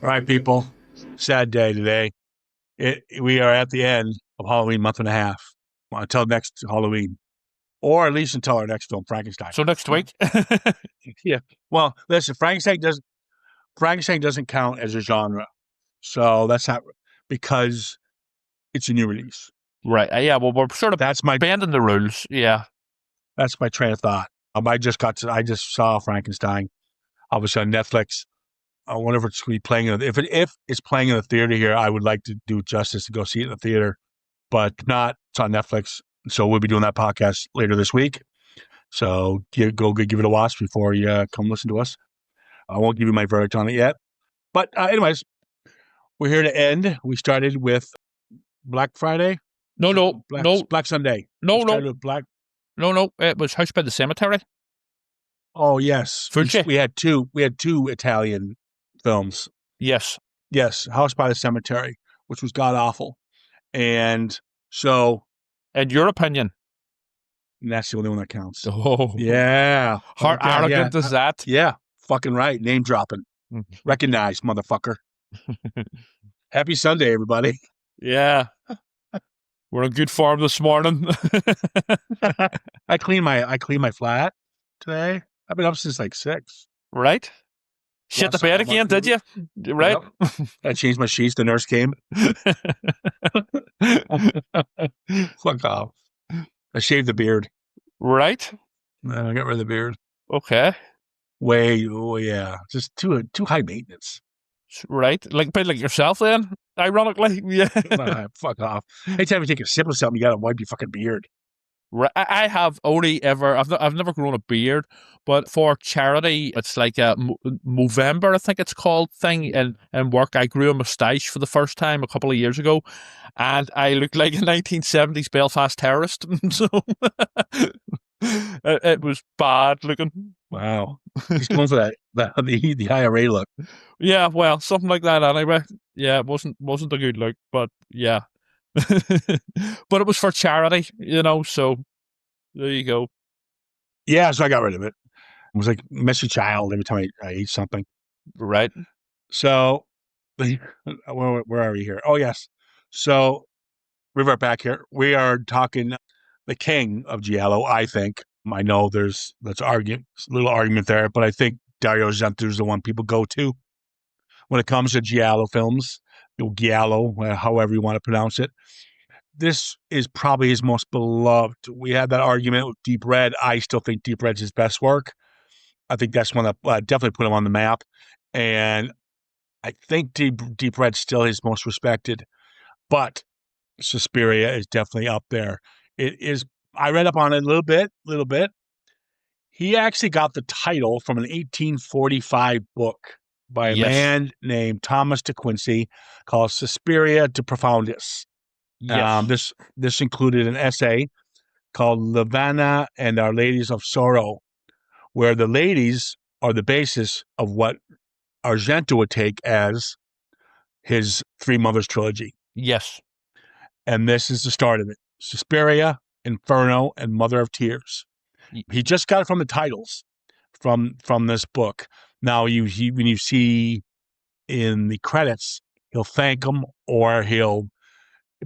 All right, people. Sad day today. We are at the end of Halloween month and a half. Well, until next Halloween, or at least until our next film, Frankenstein. So next week. Yeah. Well, listen, Frankenstein doesn't count as a genre, so that's not because it's a new release. Right. Yeah. Well, we're sort of bending the rules. Yeah. That's my train of thought. I just saw Frankenstein, obviously on Netflix. I wonder if it's playing if it's playing in the theater here. I would like to do justice to go see it in the theater, but not. It's on Netflix, so we'll be doing that podcast later this week. So go give it a watch before you come listen to us. I won't give you my verdict on it yet, but anyways, we're here to end. We started with Black Friday. Black Sunday. No. It was House by the Cemetery. Oh yes, we had two Italian films. Yes, House by the Cemetery, which was god awful, and so. In your opinion, that's the only one that counts. Oh yeah, how arrogant is that? Yeah, fucking right. Name dropping. Recognize, motherfucker. Happy Sunday, everybody. Yeah. We're in good form this morning. I cleaned my flat today. I've been up since like 6. Right? Shit the bed again, did you? Right? Yep. I changed my sheets. The nurse came. Fuck off. I shaved the beard. Right? I got rid of the beard. Okay. Yeah. Just too high maintenance. Right? Like yourself then, ironically. Yeah. Fuck off. Anytime you take a sip of something, you gotta wipe your fucking beard. Right. I have only ever, I've never grown a beard, but for charity, it's like a Movember, I think it's called, thing in work. I grew a moustache for the first time a couple of years ago, and I looked like a 1970s Belfast terrorist. So it was bad looking. Wow. He's going for the IRA look. Yeah, well, something like that anyway. Yeah, it wasn't a good look, but yeah. But it was for charity, so there you go. Yeah, so I got rid of it. It was like messy child every time I ate something. Right. So where are we here? Oh yes. So revert back here. We are talking the king of Giallo, I think. I know there's a little argument there, but I think Dario Argento is the one people go to when it comes to Giallo films. Giallo, however you want to pronounce it. This is probably his most beloved. We had that argument with Deep Red. I still think Deep Red's his best work. I think that's one that definitely put him on the map. And I think Deep Red's still his most respected. But Suspiria is definitely up there. It is. I read up on it a little bit. He actually got the title from an 1845 book by a man named Thomas de Quincey called Suspiria de Profundis. Yes. This included an essay called Lavanna and Our Ladies of Sorrow, where the ladies are the basis of what Argento would take as his Three Mothers trilogy. Yes. And this is the start of it. Suspiria, Inferno, and Mother of Tears. He just got it from the titles from this book. Now, when you see in the credits, he'll thank them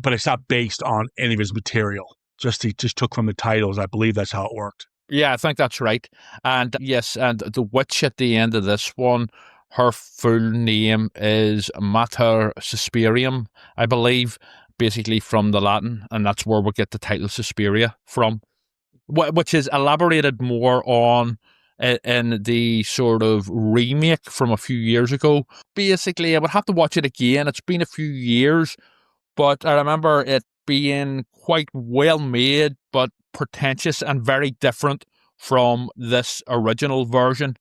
but it's not based on any of his material. He just took from the titles. I believe that's how it worked. Yeah, I think that's right. And yes, and the witch at the end of this one, her full name is Mater Suspiriorum, I believe, basically from the Latin, and that's where we get the title Suspiria from, which is elaborated more on in the sort of remake from a few years ago. Basically, I would have to watch it again. It's been a few years, but I remember it being quite well made, but pretentious and very different from this original version.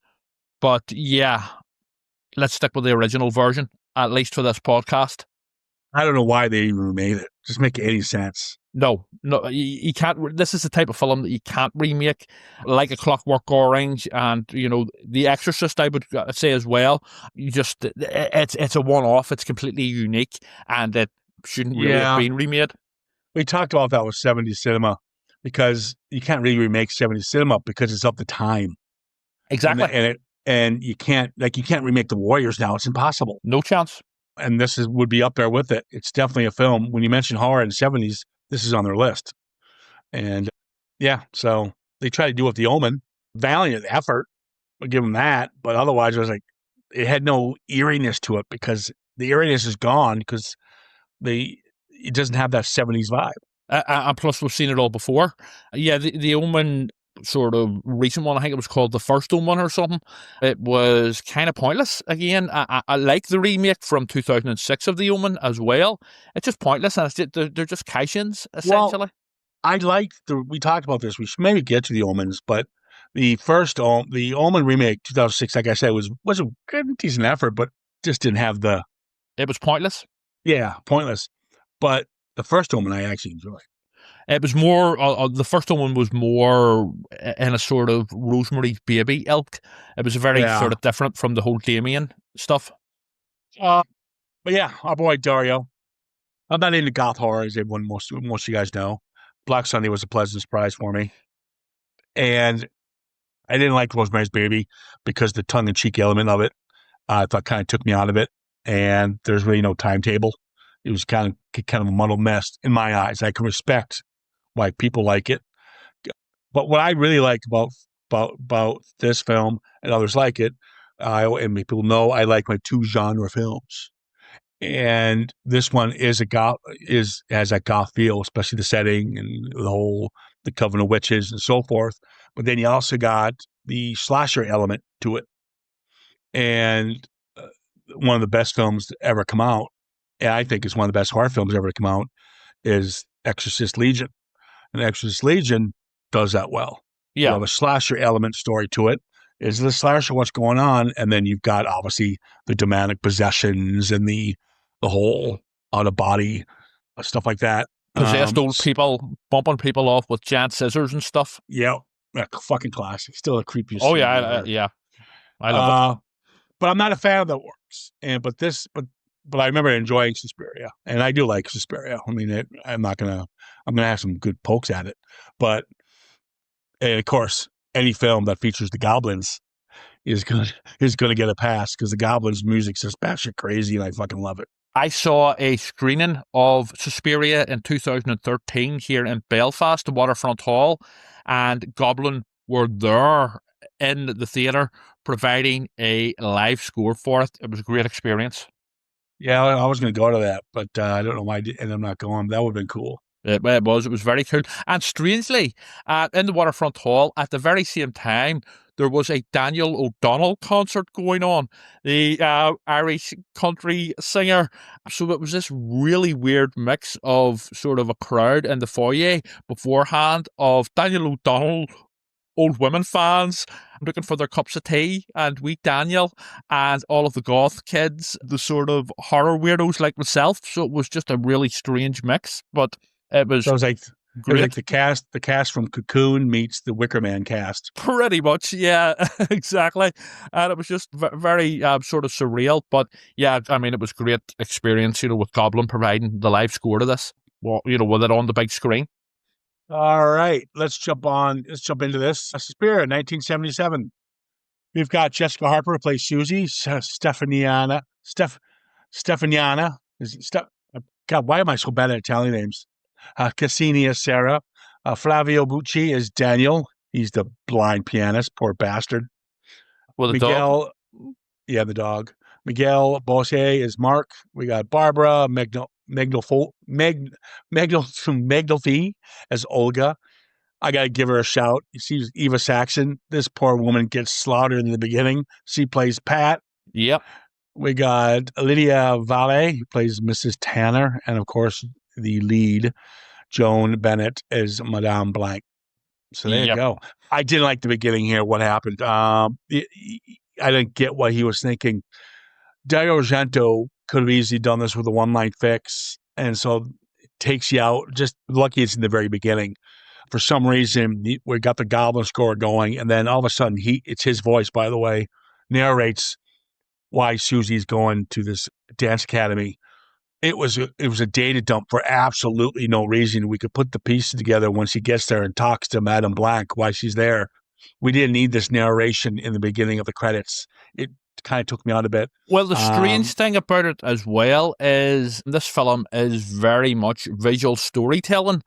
But yeah, let's stick with the original version, at least for this podcast. I don't know why they even remade it. Doesn't make any sense. No, you can't. This is the type of film that you can't remake, like A Clockwork Orange and The Exorcist. I would say as well. It's a one-off. It's completely unique, and it shouldn't really have been remade. We talked about that with 70s cinema because you can't really remake 70s cinema because it's of the time. Exactly, and and you can't remake the Warriors now. It's impossible. No chance. And would be up there with it. It's definitely a film. When you mention horror in the 70s, this is on their list. And yeah, so they tried to do it with The Omen. Valiant effort, I'll give them that. But otherwise, I was like, it had no eeriness to it because the eeriness is gone because it doesn't have that 70s vibe. And plus, we've seen it all before. Yeah, the Omen sort of recent one, I think it was called The First Omen or something. It was kind of pointless. Again, I like the remake from 2006 of The Omen as well. It's just pointless, and they're just cash-ins, essentially. Well, we talked about this. We should maybe get to The Omens, but the Omen remake 2006, like I said, was a good, decent effort, but just didn't have the. It was pointless. Yeah, pointless. But the first Omen I actually enjoyed. It was more. The first one was more in a sort of Rosemary's Baby ilk. It was very sort of different from the whole Damien stuff. But yeah, our boy Dario. I'm not into goth horror, as everyone most of you guys know. Black Sunday was a pleasant surprise for me, and I didn't like Rosemary's Baby because the tongue-in-cheek element of it, I thought kind of took me out of it. And there's really no timetable. It was kind of a muddled mess in my eyes. I can respect why people like it, but what I really like about this film and others like it, and people know I like my two genre films, and this one has a goth feel, especially the setting and the coven of witches and so forth. But then you also got the slasher element to it, and one of the best films to ever come out, and I think it's one of the best horror films ever to come out, is Exorcist Legion. And Exorcist Legion does that well. Yeah. You have a slasher element story to it. Is the slasher what's going on? And then you've got obviously the demonic possessions and the whole out of body stuff like that. Possessed old people bumping people off with giant scissors and stuff. Yeah, fucking classic. Still the creepiest. Oh yeah, yeah. I love it. But I'm not a fan of the works. But I remember enjoying Suspiria, and I do like Suspiria. I mean, I'm gonna have some good pokes at it, but of course, any film that features the goblins is gonna get a pass because the goblins' music's just batshit crazy, and I fucking love it. I saw a screening of Suspiria in 2013 here in Belfast, the Waterfront Hall, and Goblin were there in the theatre providing a live score for it. It was a great experience. Yeah, I was going to go to that, but I don't know why I'm not going. That would have been cool. It was very cool. And strangely, in the Waterfront Hall, at the very same time, there was a Daniel O'Donnell concert going on, the Irish country singer. So it was this really weird mix of sort of a crowd in the foyer beforehand of Daniel O'Donnell, old women fans looking for their cups of tea, and wee Daniel, and all of the goth kids, the sort of horror weirdos like myself. So it was just a really strange mix, but it was. So it was like great. It was like the cast from Cocoon meets the Wicker Man cast. Pretty much, yeah, exactly. And it was just very sort of surreal, but yeah, I mean, it was a great experience, with Goblin providing the live score to this, with it on the big screen. All right, let's jump into this. Suspiria, 1977. We've got Jessica Harper who plays Susie, Stefaniana. God, why am I so bad at Italian names? Cassini as Sarah. Flavio Bucci is Daniel. He's the blind pianist, poor bastard. Well, Miguel, yeah, the dog. Miguel Bossier is Mark. We got Barbara Magloffi as Olga. I got to give her a shout. You see Eva Saxon. This poor woman gets slaughtered in the beginning. She plays Pat. Yep. We got Lydia Valle, who plays Mrs. Tanner. And, of course, the lead, Joan Bennett, is Madame Blanc. So there you go. I didn't like the beginning here. What happened? I didn't get what he was thinking. Dario Argento could have easily done this with a one-line fix, and so it takes you out. Just lucky it's in the very beginning. For some reason, we got the Goblin score going, and then all of a sudden, it's his voice, by the way, narrates why Susie's going to this dance academy. It was a data dump for absolutely no reason. We could put the pieces together when she gets there and talks to Madame Blanc why she's there. we didn't need this narration in the beginning of the credits. It kind of took me out a bit. Well, the strange thing about it as well is this film is very much visual storytelling.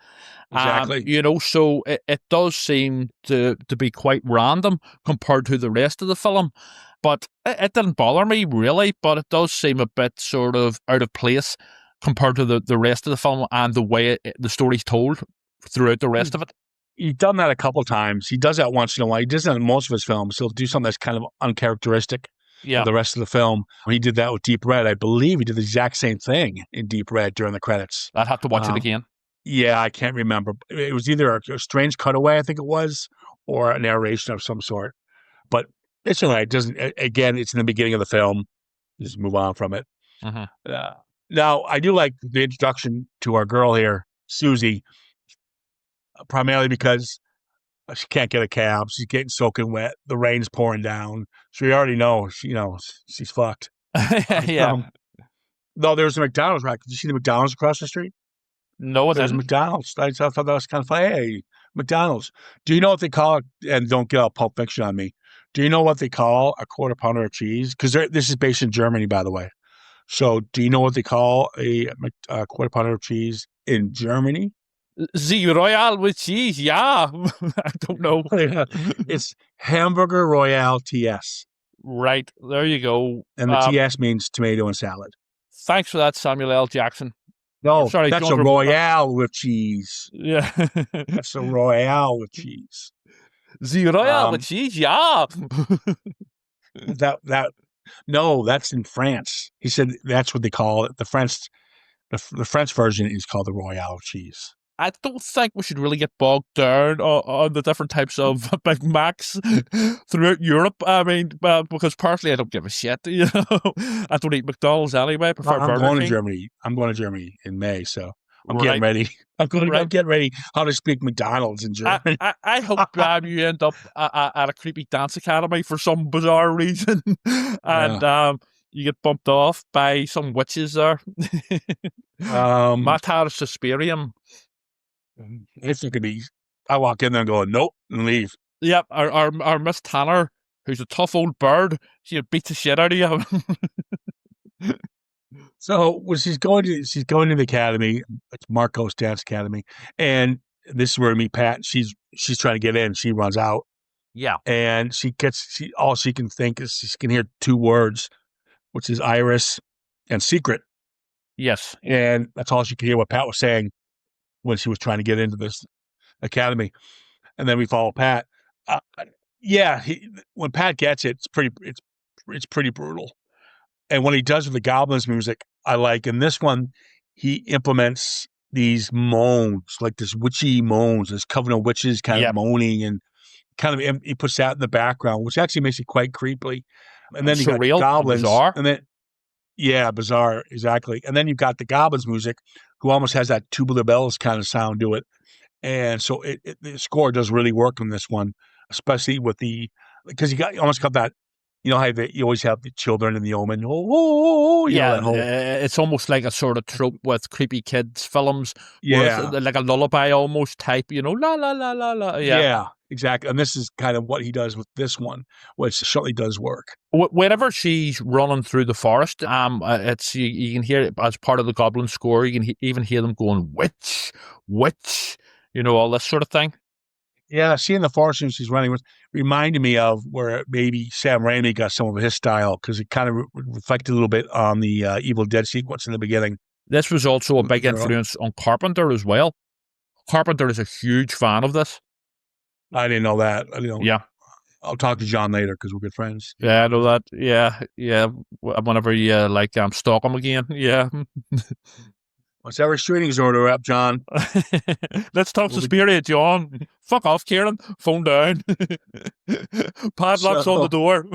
Exactly. So it does seem to be quite random compared to the rest of the film. But it didn't bother me really, but it does seem a bit sort of out of place compared to the rest of the film and the way the story's told throughout the rest of it. He's done that a couple times. He does that once in a while. He does that in most of his films. He'll do something that's kind of uncharacteristic of Yeah, the rest of the film. He did that with Deep Red. I believe he did the exact same thing in Deep Red during the credits. I'd have to watch it again. Yeah, I can't remember. It was either a strange cutaway, I think it was, or a narration of some sort. But it's all right. It doesn't. Again, it's in the beginning of the film. Just move on from it. Mhm. Now, I do like the introduction to our girl here, Susie, primarily because she can't get a cab. She's getting soaking wet. The rain's pouring down. So you already know, she's fucked. Yeah. No, there's a McDonald's, right? Did you see the McDonald's across the street? No, it There's a didn't. McDonald's. I thought that was kind of funny. Hey, McDonald's. Do you know what they call it? And don't get all Pulp Fiction on me. Do you know what they call a quarter pounder of cheese? Because this is based in Germany, by the way. So do you know what they call a quarter pounder of cheese in Germany? The Royale with cheese, yeah. I don't know. It's Hamburger Royale TS. Right, there you go. And the TS means tomato and salad. Thanks for that, Samuel L. Jackson. No, Sorry, that's John a Royale with cheese. Yeah. That's a Royale with cheese. The Royale with cheese, yeah. No, that's in France. He said that's what they call it. The French version is called the Royale cheese. I don't think we should really get bogged down on the different types of Big Macs throughout Europe. I mean, because personally, I don't give a shit. I don't eat McDonald's anyway. I prefer Burger going King. to Germany. I'm going to Germany in May, so I'm Right. getting ready. I'm getting ready how to speak McDonald's in German. I hope you end up at a creepy dance academy for some bizarre reason, and you get bumped off by some witches there. Mater Suspiriorum. It's not gonna be. I walk in there and go, nope, and leave. Yep, our Miss Tanner, who's a tough old bird, she beats the shit out of you. So when she's going to the academy, it's Marco's Dance Academy, and this is where we meet Pat. She's trying to get in. She runs out. Yeah, and all she can think is she can hear two words, which is Iris and secret. Yes, and that's all she could hear what Pat was saying when she was trying to get into this academy. And then we follow Pat. When Pat gets it, it's pretty brutal. And what he does with the Goblins music, I like. In this one, he implements these moans, like this witchy moans, this coven of witches kind of moaning, and kind of he puts that in the background, which actually makes it quite creepy. And then you got goblins, bizarre. and then bizarre, exactly. And then you've got the Goblins music, who almost has that tubular bells kind of sound to it. And so the score does really work on this one, especially with because you almost got that. You know how you always have the children in the Omen. It's almost like a sort of trope with creepy kids films. Yeah, like a lullaby almost type. La la la la la. Yeah, exactly. And this is kind of what he does with this one, which certainly does work. Whenever she's running through the forest, it's you can hear it as part of the Goblin score. You can even hear them going witch, witch. All this sort of thing. Yeah, seeing the forest when she's running reminded me of where maybe Sam Raimi got some of his style, because it kind of reflected a little bit on the Evil Dead sequence in the beginning. This was also a big influence on Carpenter as well. Carpenter is a huge fan of this. I didn't know that. Yeah. I'll talk to John later because we're good friends. Yeah, I know that. Yeah. Whenever you stalk him again. Yeah. What's our restraining order up, John? Let's talk Suspiria, John. Fuck off, Ciaran. Phone down. Padlocks on the door.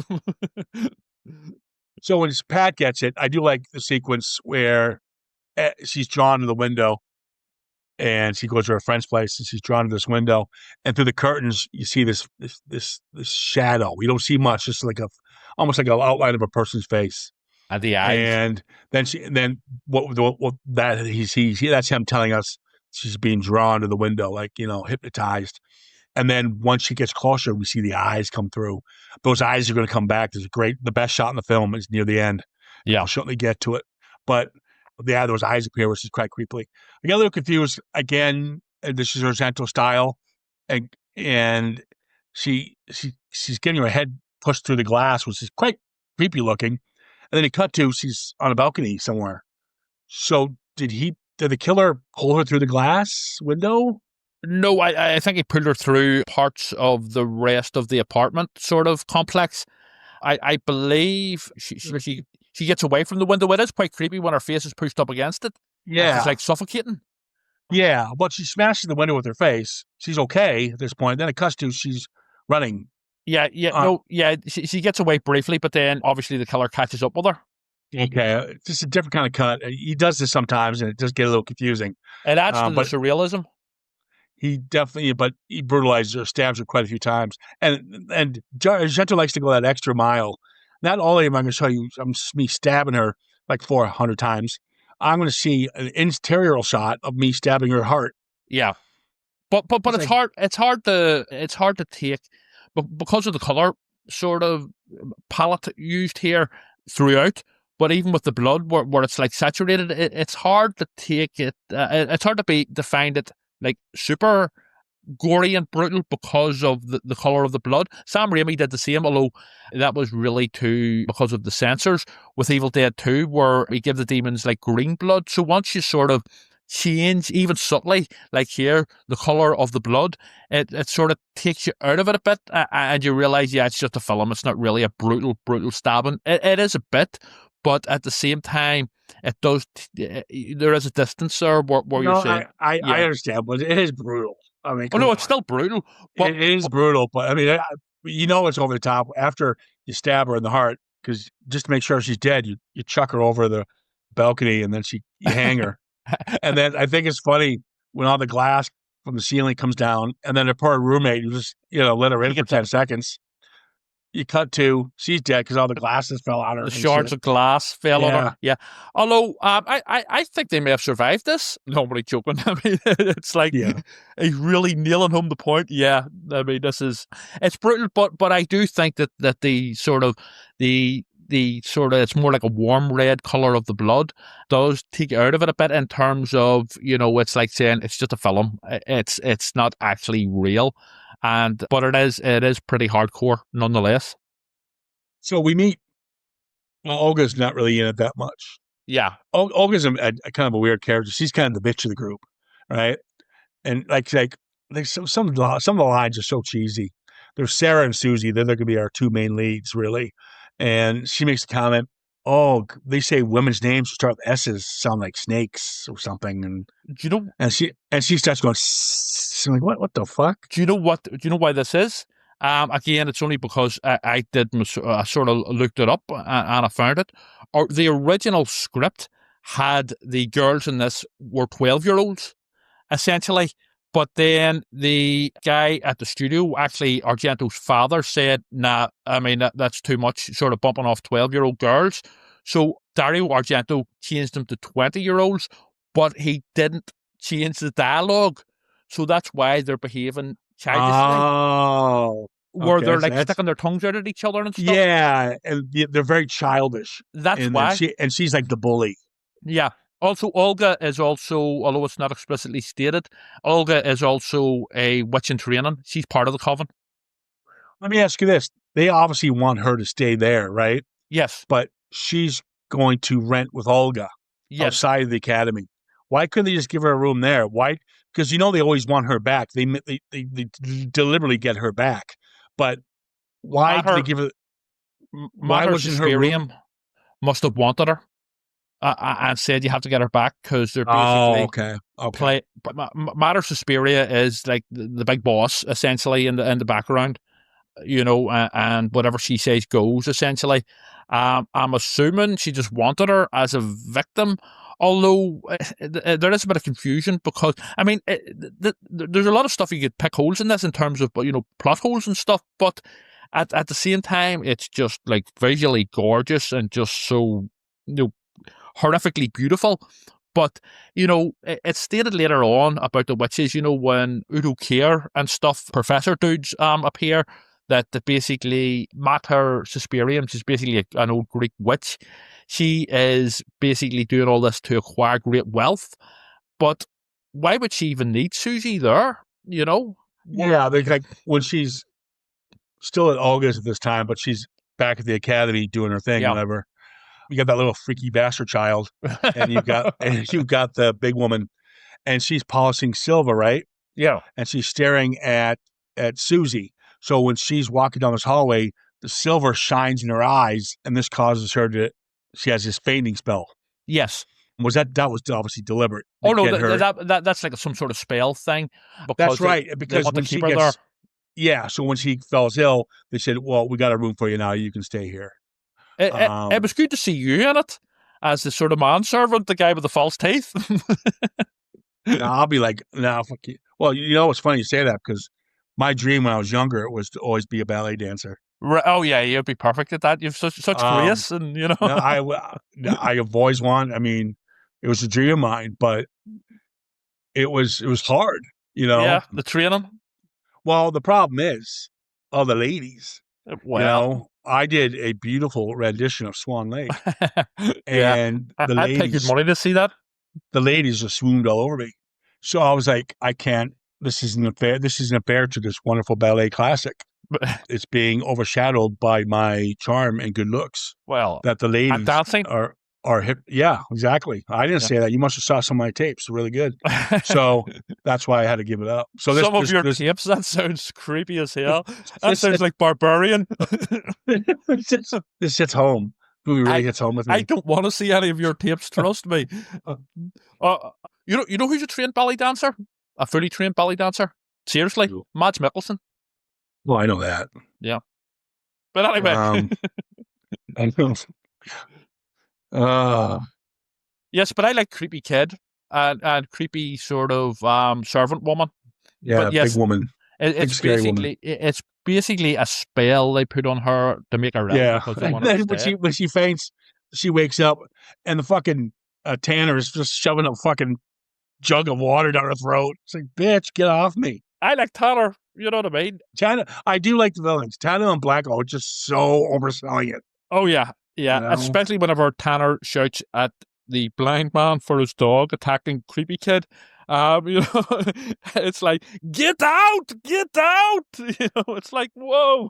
So when Pat gets it, I do like the sequence where she's drawn to the window, and she goes to her friend's place, and she's drawn to this window, and through the curtains you see this shadow. You don't see much, just almost like an outline of a person's face. And the eyes. And then what that he sees, that's him telling us she's being drawn to the window, like, hypnotized. And then once she gets closer, we see the eyes come through. Those eyes are going to come back. The best shot in the film is near the end. Yeah. I'll certainly get to it. But yeah, those eyes appear, which is quite creepily. I get a little confused again. This is Argento style, and she's getting her head pushed through the glass, which is quite creepy looking. And then he cut to she's on a balcony somewhere. So did the killer pull her through the glass window? No, I think he pulled her through parts of the rest of the apartment sort of complex. I believe she gets away from the window. It is quite creepy when her face is pushed up against it. And she's Yeah. like suffocating. Yeah, but she smashes the window with her face. She's okay at this point. Then it cuts to she's running. Uh, She gets away briefly, but then obviously the killer catches up with her. okay, just a different kind of cut. He does this sometimes, and it does get a little confusing. It adds to the But surrealism. he brutalizes her, stabs her quite a few times, and Argento likes to go that extra mile. Not only am I going to show you me stabbing her like 400 times, I'm going to see an interior shot of me stabbing her heart. Yeah, but it's like, hard. It's hard to take, but because of the color sort of palette used here throughout. But even with the blood, where it's like saturated, it's hard to take it. It's hard to find it like super gory and brutal because of the color of the blood. Sam Raimi did the same, although that was really too because of the censors with Evil Dead 2, where he gave the demons like green blood. So once you sort of change, even subtly, like here, the color of the blood, it sort of takes you out of it a bit, and you realize, yeah, it's just a film. It's not really a brutal stabbing. It is a bit, but at the same time, it does. There is a distance there where you're saying, I understand, but it is brutal. I mean, oh no, it's still brutal. But it is brutal, but I mean, it's over the top. After you stab her in the heart, because just to make sure she's dead, you chuck her over the balcony, and then you hang her. And then I think it's funny when all the glass from the ceiling comes down, and then her poor roommate, you just let her in for 10 seconds. You cut to she's dead because all the glasses fell on her. The shards of glass fell on her. Yeah. Although I think they may have survived this. Nobody joking. I mean, it's like he's really nailing home the point. Yeah. I mean, it's brutal, but I do think that the sort of it's more like a warm red color of the blood does take you out of it a bit in terms of, it's like saying it's just a film. It's not actually real. But it is pretty hardcore nonetheless. So we meet. Well, Olga's not really in it that much. Yeah, Olga's a kind of a weird character. She's kind of the bitch of the group, right? And like some of the lines are so cheesy. There's Sarah and Susie. They're going to be our two main leads, really. And she makes a comment. Oh, they say women's names start with S's sound like snakes or something. And do you know? And she starts going. I'm like, what the fuck? Do you know what? Do you know why this is? Again, it's only because I sort of looked it up and I found it. The original script had the girls in this were 12-year-olds, essentially. But then the guy at the studio, actually Argento's father, said, nah, I mean, that's too much, sort of bumping off 12-year-old girls. So Dario Argento changed them to 20-year-olds, but he didn't change the dialogue. So that's why they're behaving childishly. Oh. Where they're like sticking their tongues out at each other and stuff. Yeah, and they're very childish. That's why. And she's like the bully. Yeah. Also, Olga is also, although it's not explicitly stated, Olga is also a witch in training. She's part of the coven. Let me ask you this. They obviously want her to stay there, right? Yes. But she's going to rent with Olga outside of the academy. Why couldn't they just give her a room there? Why? Because they always want her back. They deliberately get her back. But why did they give her? Why wasn't her room? Must have wanted her. And said you have to get her back because they're basically okay. Mater Suspiriorum is like the big boss essentially in the background, and whatever she says goes essentially. I'm assuming she just wanted her as a victim, although there is a bit of confusion because I mean there's a lot of stuff you could pick holes in this in terms of plot holes and stuff, but at the same time it's just like visually gorgeous and just so horrifically beautiful, But, it's stated later on about the witches, when Udo Kier and stuff, professor dudes appear, that basically Mater Suspiriorum, which is basically an old Greek witch, she is basically doing all this to acquire great wealth. But why would she even need Susie there? Yeah, like when she's still at August at this time, but she's back at the academy doing her thing, Yeah. whatever. You got that little freaky bastard child, and you've got the big woman, and she's polishing silver, right? Yeah. And she's staring at Susie. So when she's walking down this hallway, the silver shines in her eyes, and this causes her to. She has this fainting spell. Yes. That was obviously deliberate? Oh no, that's like some sort of spell thing. That's right, because when she gets there. Yeah, so when she falls ill, they said, "Well, we got a room for you now. You can stay here." It was good to see you in it as the sort of manservant, the guy with the false teeth. I'll be like, "No, fuck you." Well, it's funny you say that because my dream when I was younger was to always be a ballet dancer. Oh yeah, you'd be perfect at that. You've such grace, and No, I've always wanted. I mean, it was a dream of mine, but it was hard. Yeah, the training. Well, the problem is, all the ladies. Well, I did a beautiful rendition of Swan Lake, yeah, and I'd pay good money to see that. The ladies just swooned all over me. So I was like, I can't. This isn't fair. This isn't fair to this wonderful ballet classic. It's being overshadowed by my charm and good looks. Well, that the ladies and dancing are hip. Yeah, exactly. I didn't say that. You must have saw some of my tapes. They're really good. So that's why I had to give it up. So some of your tapes, that sounds creepy as hell. That sounds like Barbarian. This hits home. Movie really hits home with me. I don't want to see any of your tapes. Trust me. You know who's a trained ballet dancer? A fully trained ballet dancer? Seriously, Mads Mikkelsen. Well, I know that. Yeah, but anyway, I know. Yes, but I like creepy kid and creepy sort of servant woman. Yeah, but yes, big woman. It's basically a spell they put on her to make her ill. Yeah, and then when she faints, she wakes up, and the fucking Tanner is just shoving a fucking jug of water down her throat. It's like, bitch, get off me. I like Tanner. You know what I mean? Tanner, I do like the villains. Tanner and Blacko are just so overselling it. Oh yeah, yeah. Especially whenever Tanner shouts at the blind man for his dog attacking creepy kid. It's like, get out! It's like, whoa.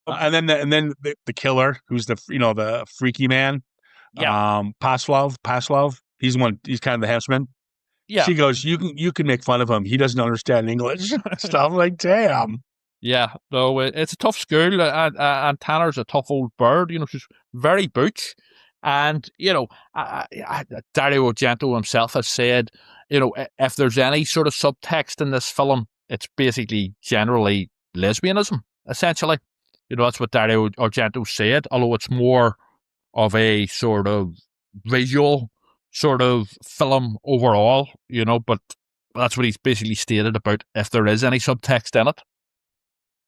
And then the killer, who's the freaky man. Yeah. Paslov. He's kind of the henchman. Yeah. She goes, you can make fun of him. He doesn't understand English. Stuff like, damn. Yeah. No, it's a tough school, and Tanner's a tough old bird. She's very butch. And, Dario Argento himself has said, if there's any sort of subtext in this film, it's basically generally lesbianism, essentially. That's what Dario Argento said, although it's more of a sort of visual sort of film overall, but that's what he's basically stated about if there is any subtext in it.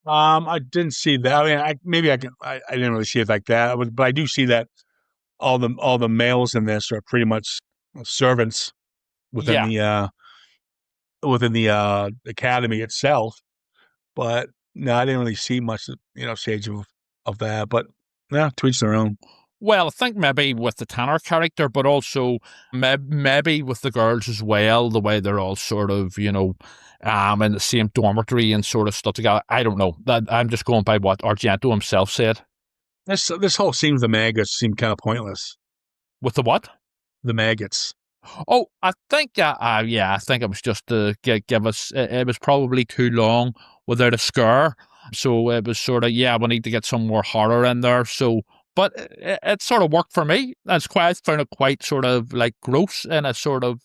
I didn't see that. I mean, I didn't really see it like that, but I do see that all the males in this are pretty much servants within the academy itself. But no, I didn't really see much, shades of that. But yeah, to each their own. Well, I think maybe with the Tanner character, but also maybe with the girls as well, the way they're all sort of, in the same dormitory and sort of stuff together. I don't know. I'm just going by what Argento himself said. This whole scene with the maggots seemed kind of pointless. With the what? The maggots. Oh, I think, I think it was just to give us, it was probably too long without a scare. So it was sort of, we need to get some more horror in there. So, but it sort of worked for me. I found it quite sort of like gross in a sort of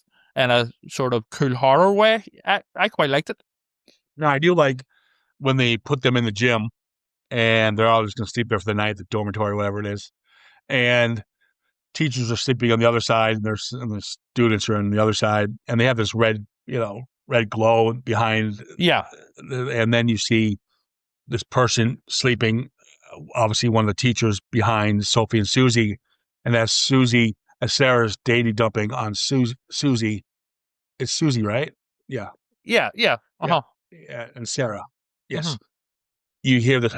cool horror way. I quite liked it. No, I do like when they put them in the gym and they're all just going to sleep there for the night, the dormitory, whatever it is. And teachers are sleeping on the other side and the students are on the other side. And they have this red glow behind. Yeah. And then you see this person sleeping, obviously one of the teachers behind Sophie and Susie. And that's Susie as Sarah's dating dumping on Susie. It's Susie, right? Yeah, Yeah, yeah. yeah, Uh-huh. yeah, and Sarah. Hmm. Yes, you hear this.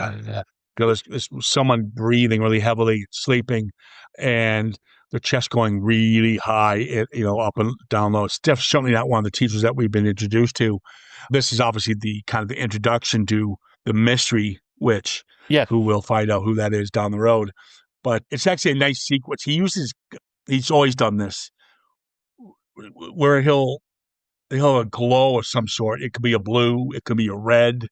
There's someone breathing really heavily, sleeping, and their chest going really high, up and down low. It's definitely not one of the teachers that we've been introduced to. This is obviously the kind of the introduction to the mystery witch, Yes. who we'll find out who that is down the road. But it's actually a nice sequence. He's always done this, where he'll have a glow of some sort. It could be a blue, it could be a red,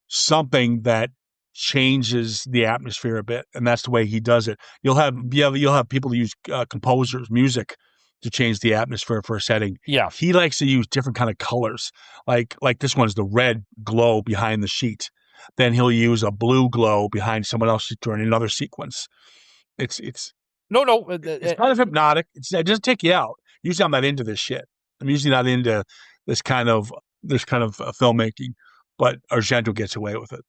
something that changes the atmosphere a bit, and that's the way he does it. You'll have people use composers, music to change the atmosphere for a setting. Yeah. He likes to use different kind of colors, like this one's the red glow behind the sheet. Then he'll use a blue glow behind someone else during another sequence. It's No, no. it's kind of hypnotic. It doesn't take you out. Usually, I'm not into this shit. I'm usually not into this kind of filmmaking, but Argento gets away with it.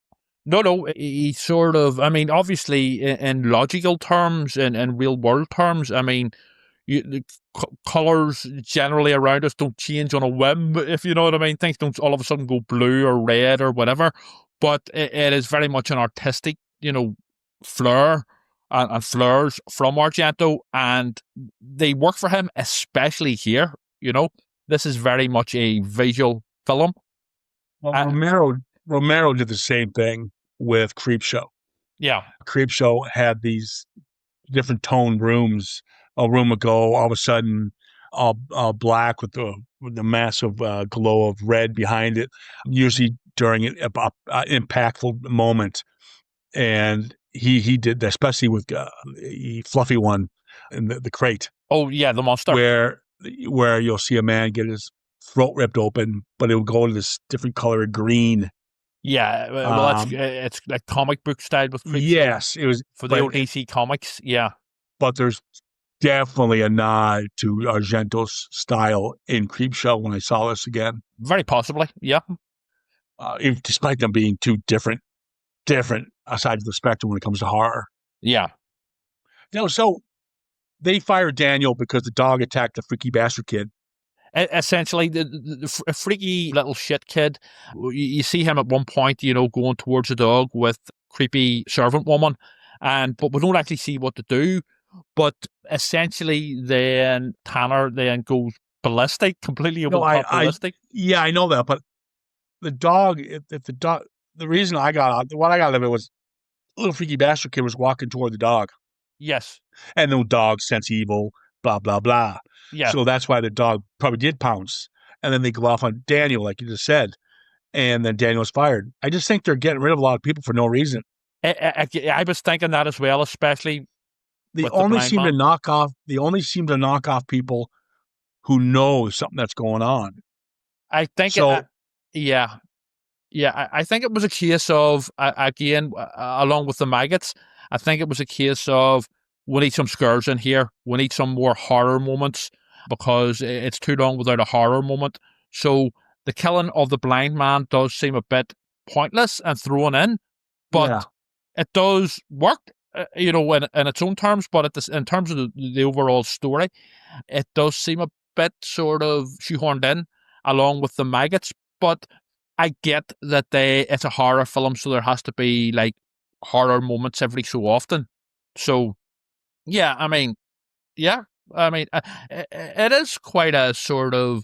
No, no. He sort of, I mean, obviously, in logical terms and real world terms, I mean, the colors generally around us don't change on a whim, if you know what I mean. Things don't all of a sudden go blue or red or whatever, but it is very much an artistic, flair and flares from Argento, and they work for him, especially here. This is very much a visual film. Well, Uh, Romero did the same thing with Creepshow. yeah. Creepshow had these different tone rooms. A room would go all of a sudden all black with the massive glow of red behind it, usually during an impactful moment. And he did that, especially with the fluffy one in the crate, Oh, yeah, the monster. where you'll see a man get his throat ripped open, but it will go to this different color of green. Yeah, well, it's like comic book style with Creepshow Yes, it was, for the old DC comics. Yeah, but there's definitely a nod to Argento's style in Creepshow when I saw this again. very possibly. Yeah, Despite them being two different sides of the spectrum when it comes to horror. yeah. So they fired Daniel because the dog attacked the freaky bastard kid. Essentially, the freaky little shit kid. You see him at one point, going towards the dog with creepy servant woman, but we don't actually see what to do. But essentially, then Tanner then goes ballistic, completely over No, the top ballistic. Yeah, I know that, but the dog, if the dog, the reason what I got out of it was little freaky bastard kid was walking toward the dog, Yes. and the dog sense evil, blah blah blah. Yeah. So that's why the dog probably did pounce, and then they go off on Daniel, like you just said, and then Daniel was fired. I just think they're getting rid of a lot of people for no reason. I was thinking that as well, especially They with the only blind seem to man. knock off. They only seem to knock off people who know something that's going on. I think So yeah. Yeah, I think it was a case of, again, along with the maggots, I think it was a case of we need some scares in here. We need some more horror moments because it's too long without a horror moment. So the killing of the blind man does seem a bit pointless and thrown in, but yeah, it does work, in its own terms. But in terms of the overall story, it does seem a bit sort of shoehorned in along with the maggots. But I get that it's a horror film, so there has to be like horror moments every so often. So yeah, I mean, it is quite a sort of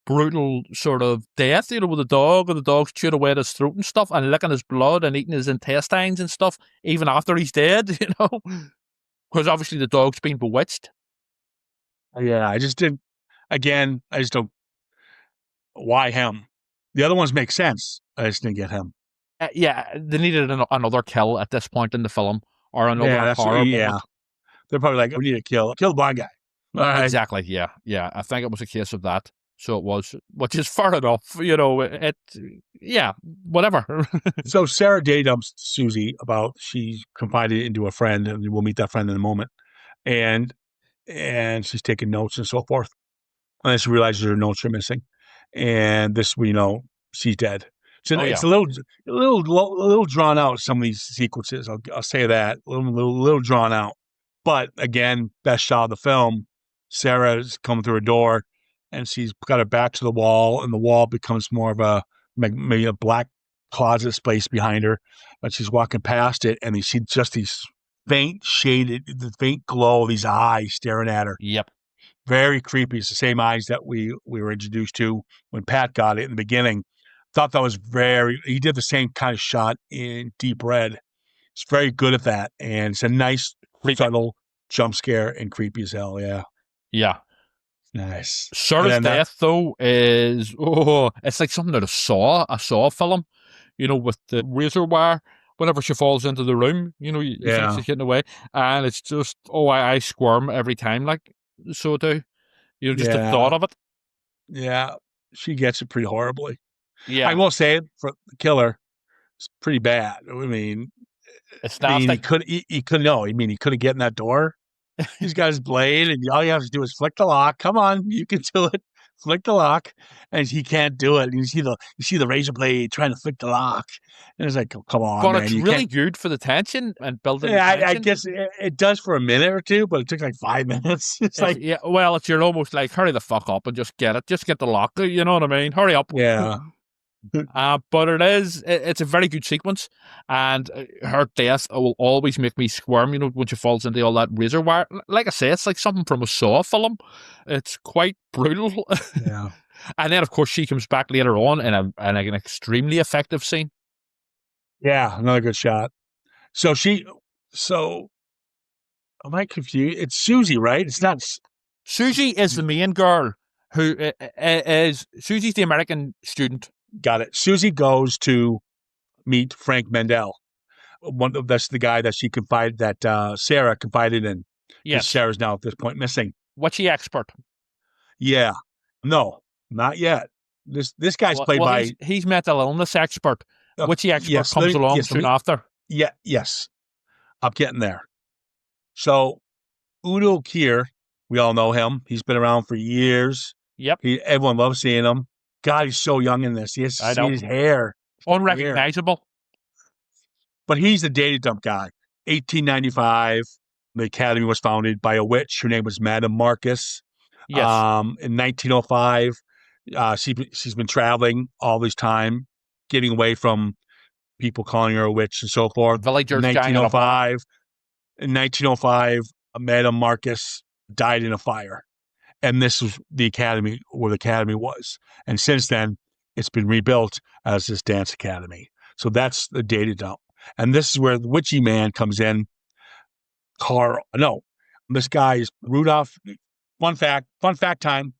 brutal sort of death, with the dog, and the dog's chewing away at his throat and stuff, and licking his blood and eating his intestines and stuff, even after he's dead, because obviously the dog's been bewitched. yeah. I just didn't. Again, I just don't. Why him? The other ones make sense. I just didn't get him. Yeah, they needed another kill at this point in the film, or Yeah, another horror moment. They're probably like, we need to kill the blind guy. All right. Exactly. Yeah. Yeah. I think it was a case of that. So it was, which is fair enough. Yeah, whatever. So Sarah day dumps Susie about she confided into a friend, and we'll meet that friend in a moment. And she's taking notes and so forth. And then she realizes her notes are missing. And this, we know, she's dead. So it's a little drawn out. Some of these sequences, I'll say that, a little drawn out. But again, best shot of the film. Sarah's coming through a door, and she's got her back to the wall, and the wall becomes more of maybe a black closet space behind her. But she's walking past it, and you see just these the faint glow of these eyes staring at her. Yep. Very creepy. It's the same eyes that we were introduced to when Pat got it in the beginning. Thought that was he did the same kind of shot in Deep Red. It's very good at that. And it's a nice, subtle jump scare and creepy as hell. Yeah. Yeah. Nice. Sarah's death, though, is, it's like something out of a Saw film, with the razor wire. Whenever she falls into the room, you think she's getting away. And it's just, I squirm every time, like, so do. Just the thought of it. Yeah. She gets it pretty horribly. Yeah. I will say, for the killer, it's pretty bad. I mean, it's nasty. He could have get in that door. He's got his blade, and all you have to do is flick the lock. Come on, you can do it. Flick the lock, and he can't do it. And you see the razor blade trying to flick the lock, and it's like, oh, come on, but man. It's really good for the tension and building. Yeah, I guess it does for a minute or two, but it took like 5 minutes. It's like, you're almost like, hurry the fuck up and just get it. Just get the lock. You know what I mean? Hurry up. Yeah. But it's a very good sequence, and her death will always make me squirm, when she falls into all that razor wire. Like I say, it's like something from a Saw film. It's quite brutal. Yeah. And then, of course, she comes back later on in an extremely effective scene. Yeah, another good shot. So am I confused? It's Susie, right? It's not. Susie is the main girl who is Susie's the American student. Got it. Susie goes to meet Frank Mendel. That's the guy that Sarah confided in. Yes. Sarah's now at this point missing. Witchy expert. Yeah. No, not yet. This guy's played by... He's mental illness expert. Witchy expert comes along soon after. Yeah, yes. I'm getting there. So, Udo Kier, we all know him. He's been around for years. Yep. Everyone loves seeing him. God, he's so young in this. He has his hair. Unrecognizable. But he's the data dump guy. 1895, the Academy was founded by a witch. Her name was Madame Marcus. Yes. In 1905, she's been traveling all this time, getting away from people calling her a witch and so forth. Villagers. In 1905, Madame Marcus died in a fire. And this was the Academy, where the Academy was. And since then, it's been rebuilt as this dance academy. So that's the data dump. And this is where the witchy man comes in. This guy is Rudolph. Fun fact time.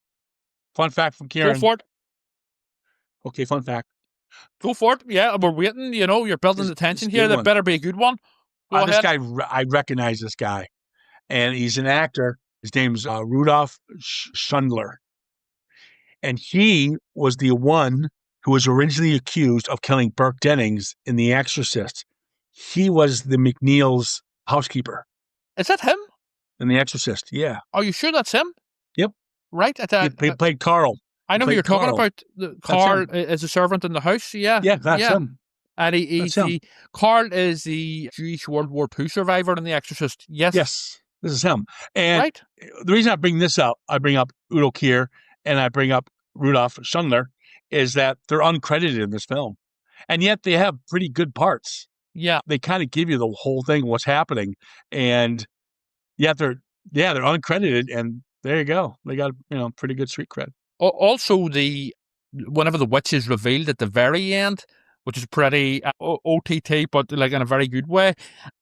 Fun fact from Ciaran. Go for it. Okay, fun fact. Go for it. Yeah, we're waiting. You're building the tension here. That better be a good one. Go ahead. This guy, I recognize this guy. And he's an actor. His name's Rudolph Schundler. And he was the one who was originally accused of killing Burke Dennings in The Exorcist. He was the McNeil's housekeeper. Is that him? In The Exorcist, yeah. Are you sure that's him? Yep. Right? He played Carl. I know who you're talking about. Carl is a servant in the house, yeah. Yeah, that's him. And Carl is the Jewish World War II survivor in The Exorcist, yes? Yes, this is him. And the reason I bring this up, I bring up Udo Kier and I bring up Rudolph Schundler, is that they're uncredited in this film. And yet they have pretty good parts. Yeah. They kind of give you the whole thing, what's happening. And yet they're uncredited, and there you go. They got, pretty good street cred. Also, whenever the witch is revealed at the very end, which is pretty OTT, but like in a very good way,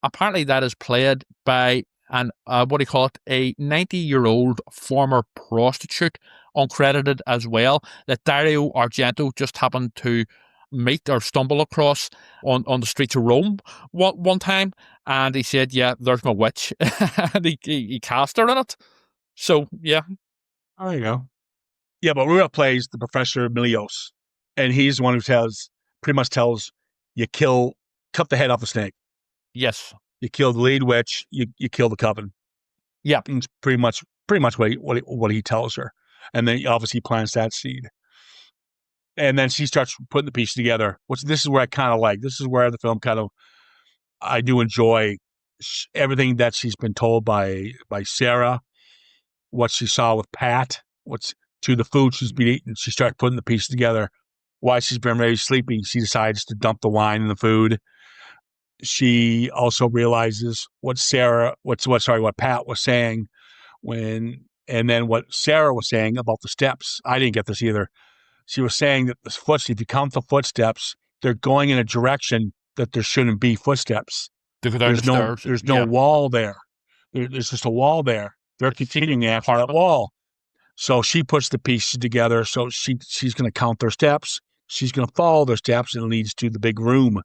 apparently that is played by a 90-year-old former prostitute, uncredited as well, that Dario Argento just happened to meet or stumble across on the streets of Rome one time, and he said, yeah, there's my witch. And he cast her in it. So, yeah. There you go. Yeah, but Rudolph plays the Professor Milios, and he's the one who pretty much tells you cut the head off a snake. Yes. You kill the lead witch, you kill the coven. Yeah. It's pretty much what he tells her. And then obviously he plants that seed. And then she starts putting the pieces together, which this is where I kind of like. This is where the film I do enjoy everything that she's been told by Sarah, what she saw with Pat, what's to the food she's been eating. She starts putting the pieces together. Why she's been very sleepy, she decides to dump the wine in the food. She also realizes what Pat was saying and then what Sarah was saying about the steps. I didn't get this either. She was saying that if you count the footsteps, they're going in a direction that there shouldn't be footsteps. To go down the stairs. There's no wall there. There's just a wall there. They're continuing after that wall. So she puts the pieces together. So she's going to count their steps. She's going to follow their steps, and it leads to the big room.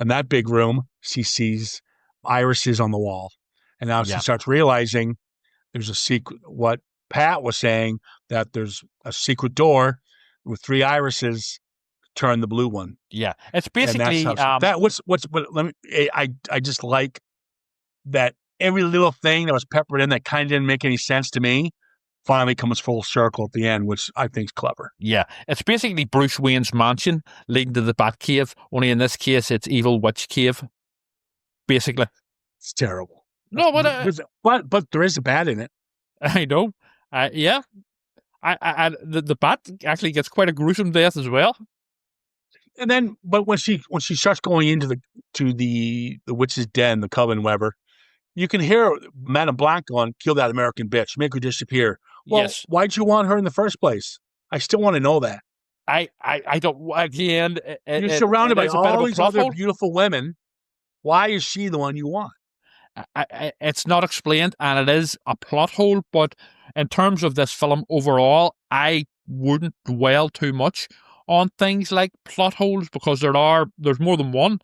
And that big room, she sees irises on the wall. And now she starts realizing there's a secret. What Pat was saying, that there's a secret door with 3 irises. Turn the blue one. Yeah, it's basically I just like that every little thing that was peppered in that kind of didn't make any sense to me finally comes full circle at the end, which I think is clever. Yeah, it's basically Bruce Wayne's mansion leading to the Batcave, only in this case it's Evil Witch Cave, basically. It's terrible. No, but there is a bat in it. I know. Yeah. The bat actually gets quite a gruesome death as well. And then, but when she starts going into the witch's den, the coven, whatever, you can hear Madame Blanc going, "Kill that American bitch, make her disappear." Well, yes. Why'd you want her in the first place? I still want to know that. I don't. Again, you're surrounded by all these other beautiful women. Why is she the one you want? It's not explained, and it is a plot hole. But in terms of this film overall, I wouldn't dwell too much on things like plot holes, because there's more than one.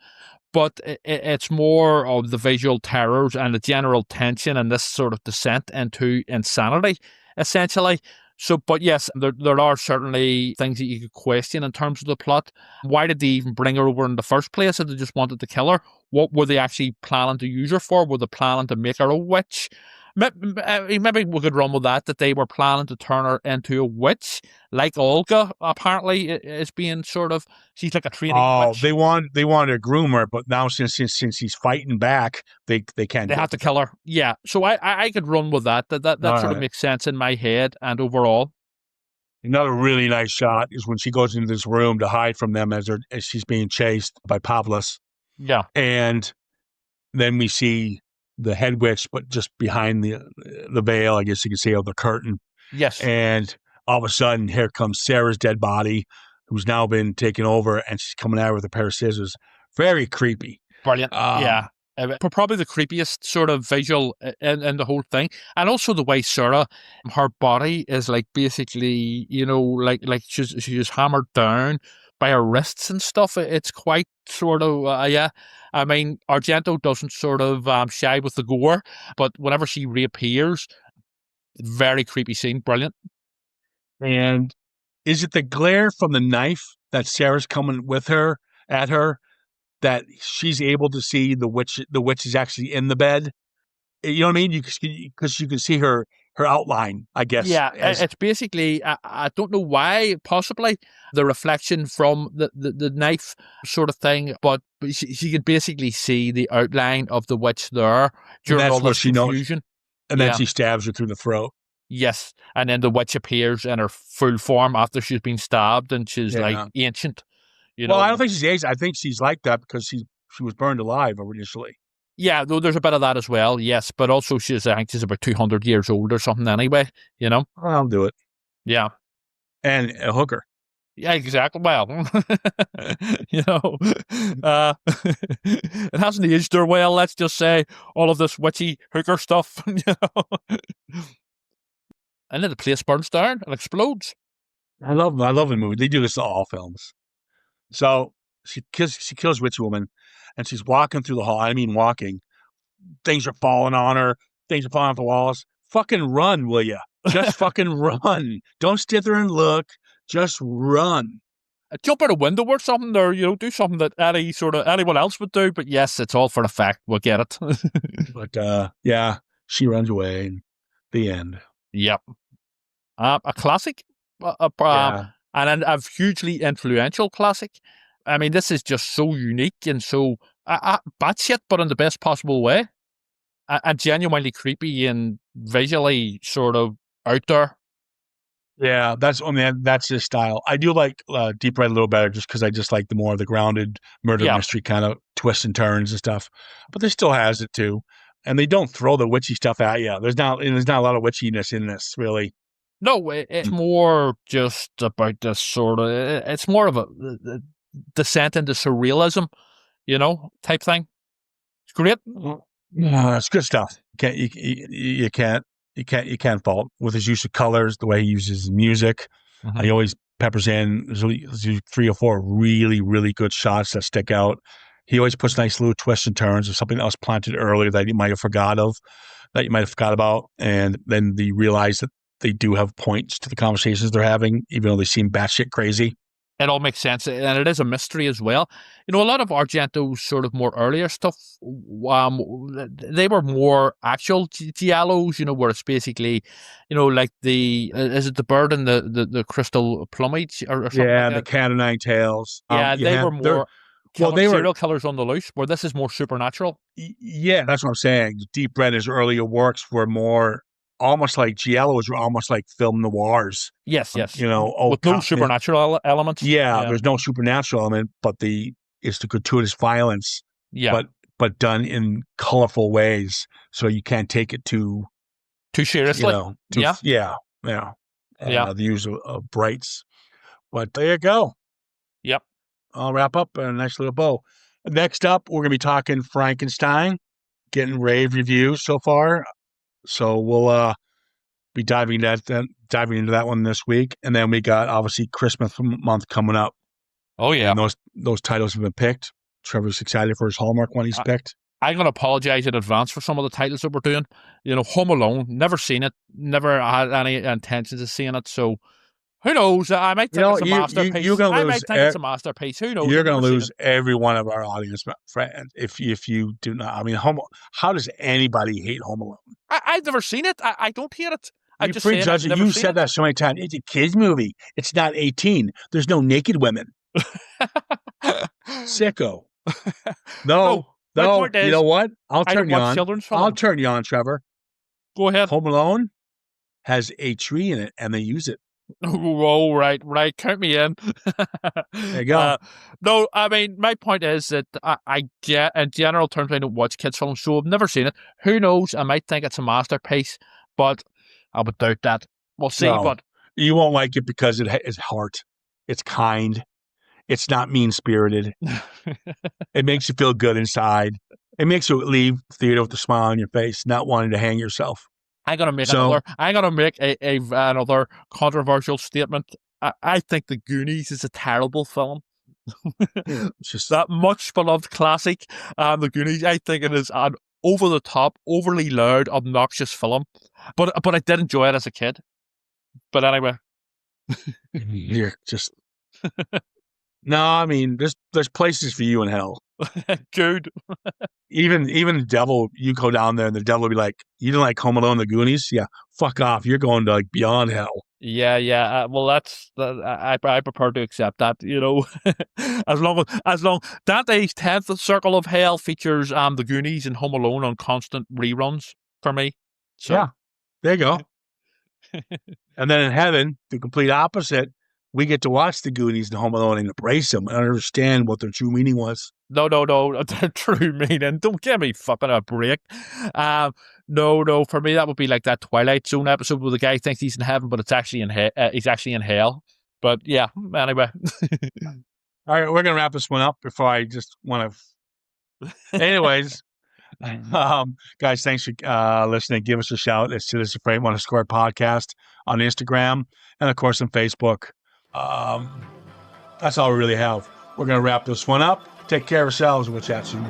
But it's more of the visual terrors and the general tension and this sort of descent into insanity, essentially. So, but yes, there are certainly things that you could question in terms of the plot. Why did they even bring her over in the first place if they just wanted to kill her? What were they actually planning to use her for? Were they planning to make her a witch? Maybe we could run with that they were planning to turn her into a witch, like Olga apparently is being sort of, she's like a training witch. They want to groom her, but now since he's fighting back, they can't. They have to kill her. Yeah, so I could run with that. That sort of makes sense in my head and overall. Another really nice shot is when she goes into this room to hide from them as she's being chased by Pavlos. Yeah, and then we see the head witch, but just behind the veil, I guess you can see, of the curtain. Yes. And all of a sudden, here comes Sarah's dead body, who's now been taken over, and she's coming out with a pair of scissors. Very creepy. Brilliant. Yeah. Probably the creepiest sort of visual in the whole thing. And also the way Sarah, her body is like basically, like she's hammered down by her wrists and stuff. It's quite sort of, yeah. I mean, Argento doesn't sort of shy with the gore, but whenever she reappears, very creepy scene. Brilliant. And is it the glare from the knife that Sarah's coming at her, that she's able to see the witch is actually in the bed? You know what I mean? Because you can see her outline, I guess. Yeah, it's basically, I don't know why, possibly the reflection from the knife sort of thing, but she could basically see the outline of the witch there during all this confusion. And then she stabs her through the throat. Yes, and then the witch appears in her full form after she's been stabbed, and she's like ancient. Well, I don't think she's ancient. I think she's like that because she was burned alive initially. Yeah, though there's a bit of that as well, yes. But also I think she's about 200 years old or something anyway, I'll do it. Yeah. And a hooker. Yeah, exactly. Well, it hasn't aged her well, let's just say, all of this witchy hooker stuff, And then the place burns down and explodes. I love the movie. They do this to all films. So she kills Witch Woman, and she's walking through the hall. I mean, walking. Things are falling on her. Things are falling off the walls. Fucking run, will you? Just fucking run. Don't sit there and look. Just run. Jump out a window or something, or do something that anyone else would do. But yes, it's all for effect. We'll get it. But yeah, she runs away. And the end. Yep. A classic. And a hugely influential classic. I mean, this is just so unique and so batshit, but in the best possible way. and genuinely creepy and visually sort of out there. Yeah, that's his style. I do like Deep Red a little better just because I just like the more of the grounded murder Yeah. mystery kind of twists and turns and stuff. But this still has it too, and they don't throw the witchy stuff at you. There's not a lot of witchiness in this really. No, it's more just about this sort of. It's more of a descent into surrealism, type thing. It's great. Yeah, it's good stuff. You can't fault with his use of colors, the way he uses his music. He always peppers in there's usually 3 or 4 really, really good shots that stick out. He always puts nice little twists and turns of something that was planted earlier that you might have forgot about, and then you realize that they do have points to the conversations they're having, even though they seem batshit crazy. It all makes sense, and it is a mystery as well. A lot of Argento's sort of more earlier stuff, they were more actual giallos, where it's basically, like is it the bird and the crystal plumage or something Yeah, like and the that? cat o' nine tails. Yeah, they were more They were. serial killers on the loose, where this is more supernatural. Yeah, that's what I'm saying. Deep Red, his earlier works were more almost like Giallos were almost like film noirs. Yes, yes, Oh, with no supernatural elements. yeah, Yeah, there's no supernatural element, but it's the gratuitous violence, yeah, but done in colorful ways, so you can't take it too, too seriously. Yeah, yeah, yeah, the use of brights. But there you go. yep. I'll wrap up in a nice little bow. Next up, we're gonna be talking Frankenstein, getting rave reviews so far. So we'll be diving into that one this week, and then we got obviously Christmas month coming up, Oh yeah. and those titles have been picked. Trevor's excited for his Hallmark one he's picked. I'm going to apologize in advance for some of the titles that we're doing. Home Alone, never seen it, never had any intentions of seeing it. So who knows? I might think it's a masterpiece. You're gonna I lose. might think it's a masterpiece. Who knows? You're I've gonna never seen lose it. every one of our audience friends if you do not. I mean, how does anybody hate Home Alone? I've never seen it. I don't hate it. I'm You just saying I've prejudge it. never You seen said it. that so many times. It's a kids movie. It's not 18. There's no naked women. Sicko. No, my no. point is, You know what? I don't watch children's films. I'll turn you on, Trevor. Go ahead. Home Alone has a tree in it, and they use it. Whoa, right. Count me in. There you go. No, I mean, my point is that I get, in general terms, I don't watch kids' films, so I've never seen it. Who knows? I might think it's a masterpiece, but I would doubt that. We'll see, No, but you won't like it because it's heart. It's kind. It's not mean-spirited. It makes you feel good inside. It makes you leave the theater with a smile on your face, not wanting to hang yourself. I'm gonna make another controversial statement. I think The Goonies is a terrible film. It's just That much beloved classic, The Goonies. I think it is an over the top, overly loud, obnoxious film. But I did enjoy it as a kid. But anyway, you're just no. I mean, there's places for you in hell. good. Even the devil, you go down there and the devil will be like, you didn't like Home Alone, the Goonies? Yeah, fuck off. You're going to like beyond hell. Yeah. Well, I prefer to accept that. As long Dante's 10th Circle of Hell features The Goonies and Home Alone on constant reruns for me. So. Yeah, there you go. And then in heaven, the complete opposite, we get to watch the Goonies and Home Alone and embrace them and understand what their true meaning was. No, their true meaning. Don't give me fucking a break. No, for me that would be like that Twilight Zone episode where the guy thinks he's in heaven, but it's actually he's actually in hell. But yeah, anyway. All right, we're gonna wrap this one up before I just want to. Anyways, guys, thanks for listening. Give us a shout at Citizen Frame _ podcast on Instagram and of course on Facebook. That's all we really have. We're gonna wrap this one up. Take care of yourselves, and we'll chat soon.